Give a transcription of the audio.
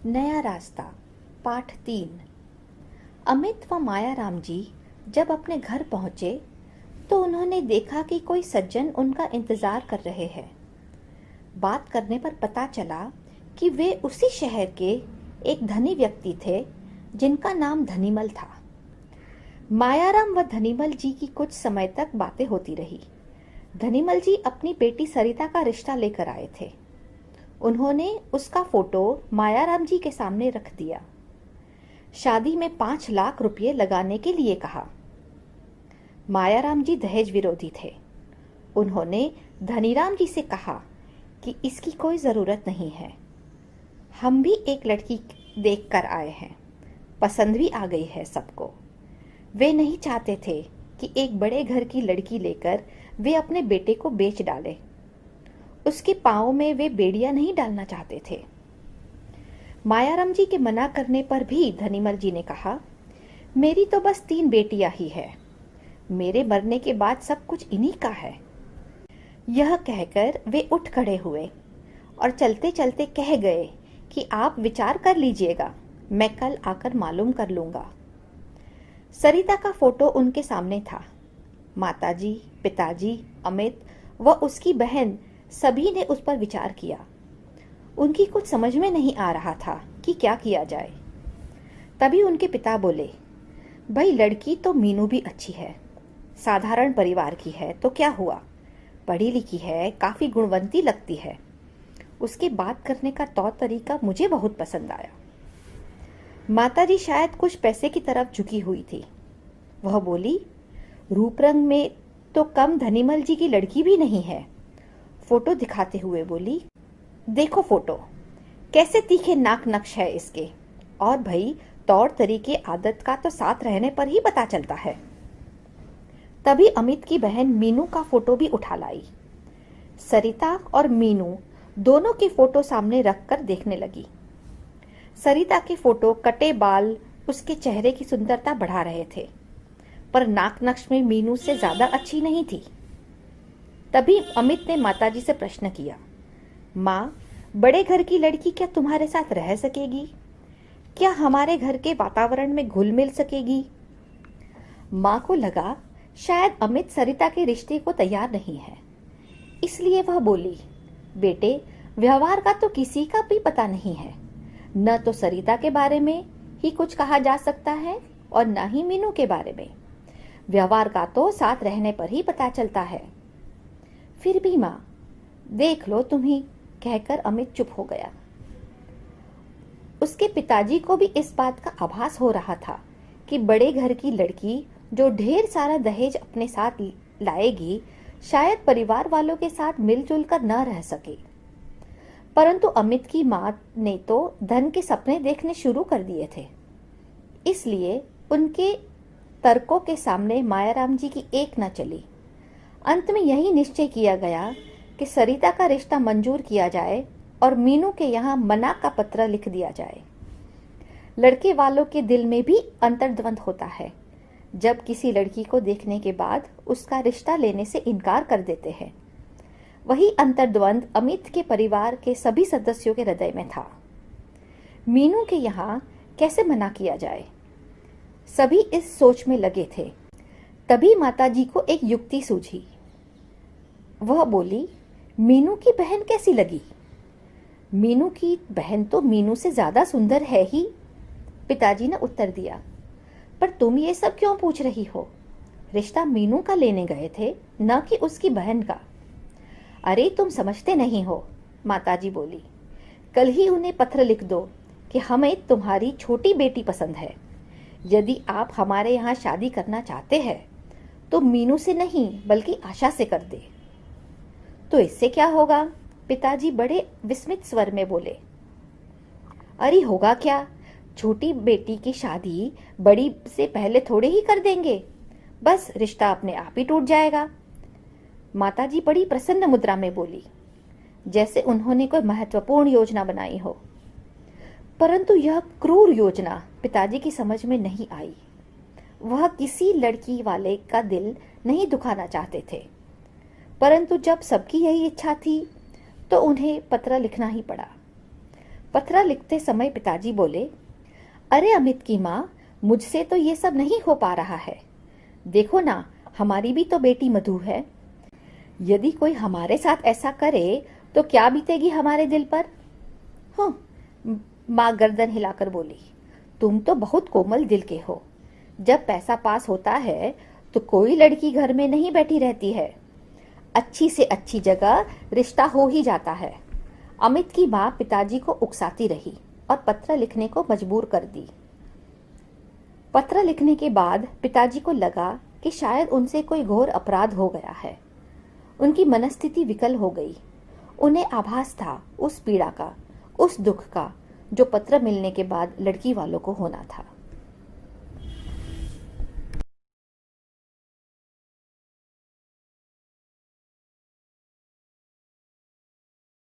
नया रास्ता पाठ 3। अमित व मायाराम जी जब अपने घर पहुंचे तो उन्होंने देखा कि कोई सज्जन उनका इंतजार कर रहे हैं। बात करने पर पता चला कि वे उसी शहर के एक धनी व्यक्ति थे जिनका नाम धनीमल था। मायाराम व धनीमल जी की कुछ समय तक बातें होती रही। धनीमल जी अपनी बेटी सरिता का रिश्ता लेकर आए थे। उन्होंने उसका फोटो मायाराम जी के सामने रख दिया। शादी में 5 लाख रुपये लगाने के लिए कहा। मायाराम जी दहेज विरोधी थे। उन्होंने धनीराम जी से कहा कि इसकी कोई जरूरत नहीं है। हम भी एक लड़की देख कर आए हैं, पसंद भी आ गई है सबको। वे नहीं चाहते थे कि एक बड़े घर की लड़की लेकर वे अपने बेटे को बेच डाले। उसके पांव में वे बेड़ियां नहीं डालना चाहते थे। मायाराम जी के मना करने पर भी धनीमल जी ने कहा, मेरी तो बस 3 बेटियां ही है। मेरे मरने के बाद सब कुछ इन्हीं का है। यह कहकर वे उठ खड़े हुए और चलते चलते कह गए कि आप विचार कर लीजिएगा, मैं कल आकर मालूम कर लूंगा। सरिता का फोटो उनके सामने था। माताजी, पिताजी, अमित व उसकी बहन सभी ने उस पर विचार किया। उनकी कुछ समझ में नहीं आ रहा था कि क्या किया जाए। तभी उनके पिता बोले, भाई लड़की तो मीनू भी अच्छी है, साधारण परिवार की है तो क्या हुआ, पढ़ी लिखी है, काफी गुणवंती लगती है। उसके बात करने का तौर तरीका मुझे बहुत पसंद आया। माताजी शायद कुछ पैसे की तरफ झुकी हुई थी। वह बोली, रूप रंग में तो कम धनीमल जी की लड़की भी नहीं है। फोटो दिखाते हुए बोली, देखो फोटो, कैसे तीखे नाक नक्श है इसके। और भाई तौर तरीके आदत का तो साथ रहने पर ही पता चलता है। तभी अमित की बहन मीनू का फोटो भी उठा लाई। सरिता और मीनू दोनों की फोटो सामने रखकर देखने लगी। सरिता के फोटो कटे बाल उसके चेहरे की सुंदरता बढ़ा रहे थे, पर नाक नक्श में मीनू से ज्यादा अच्छी नहीं थी। तभी अमित ने माताजी से प्रश्न किया, माँ, बड़े घर की लड़की क्या तुम्हारे साथ रह सकेगी? क्या हमारे घर के वातावरण में घुल मिल सकेगी? माँ को लगा शायद अमित सरिता के रिश्ते को तैयार नहीं है, इसलिए वह बोली, बेटे व्यवहार का तो किसी का भी पता नहीं है। न तो सरिता के बारे में ही कुछ कहा जा सकता है और न ही मीनू के बारे में। व्यवहार का तो साथ रहने पर ही पता चलता है। फिर भी माँ, देख लो तुम ही, कहकर अमित चुप हो गया। उसके पिताजी को भी इस बात का आभास हो रहा था कि बड़े घर की लड़की जो ढेर सारा दहेज अपने साथ लाएगी, शायद परिवार वालों के साथ मिलजुल कर न रह सके। परंतु अमित की मां ने तो धन के सपने देखने शुरू कर दिए थे, इसलिए उनके तर्कों के सामने मायाराम जी की एक न चली। अंत में यही निश्चय किया गया कि सरिता का रिश्ता मंजूर किया जाए और मीनू के यहाँ मना का पत्र लिख दिया जाए। लड़के वालों के दिल में भी अंतर्द्वंद होता है। जब किसी लड़की को देखने के बाद उसका रिश्ता लेने से इनकार कर देते हैं। वही अंतर्द्वंद अमित के परिवार के सभी सदस्यों के हृदय में था। मीनू के यहाँ कैसे मना किया जाए, सभी इस सोच में लगे थे। तभी माताजी को एक युक्ति सूझी। वह बोली, मीनू की बहन कैसी लगी? मीनू की बहन तो मीनू से ज्यादा सुंदर है ही। पिताजी ने उत्तर दिया, पर तुम ये सब क्यों पूछ रही हो? रिश्ता मीनू का लेने गए थे, न कि उसकी बहन का। अरे तुम समझते नहीं हो, माताजी बोली। कल ही उन्हें पत्र लिख दो कि हमें तुम्हारी छोटी बेटी पसंद है। यदि आप हमारे यहाँ शादी करना चाहते हैं तो मीनू से नहीं बल्कि आशा से कर दे। तो इससे क्या होगा? पिताजी बड़े विस्मित स्वर में बोले। अरे होगा क्या, छोटी बेटी की शादी बड़ी से पहले थोड़े ही कर देंगे, बस रिश्ता अपने आप ही टूट जाएगा। माताजी बड़ी प्रसन्न मुद्रा में बोली, जैसे उन्होंने कोई महत्वपूर्ण योजना बनाई हो। परंतु यह क्रूर योजना पिताजी की समझ में नहीं आई। वह किसी लड़की वाले का दिल नहीं दुखाना चाहते थे, परंतु जब सबकी यही इच्छा थी तो उन्हें पत्र लिखना ही पड़ा। पत्र लिखते समय पिताजी बोले, अरे अमित की माँ, मुझसे तो ये सब नहीं हो पा रहा है। देखो ना, हमारी भी तो बेटी मधु है। यदि कोई हमारे साथ ऐसा करे तो क्या बीतेगी हमारे दिल पर। माँ गर्दन हिलाकर बोली, तुम तो बहुत कोमल दिल के हो। जब पैसा पास होता है तो कोई लड़की घर में नहीं बैठी रहती है। अच्छी से अच्छी जगह रिश्ता हो ही जाता है। अमित की माँ पिताजी को उकसाती रही और पत्र लिखने को मजबूर कर दी। पत्र लिखने के बाद पिताजी को लगा कि शायद उनसे कोई घोर अपराध हो गया है। उनकी मनस्थिति विकल हो गई। उन्हें आभास था उस पीड़ा का, उस दुख का जो पत्र मिलने के बाद लड़की वालों को होना था।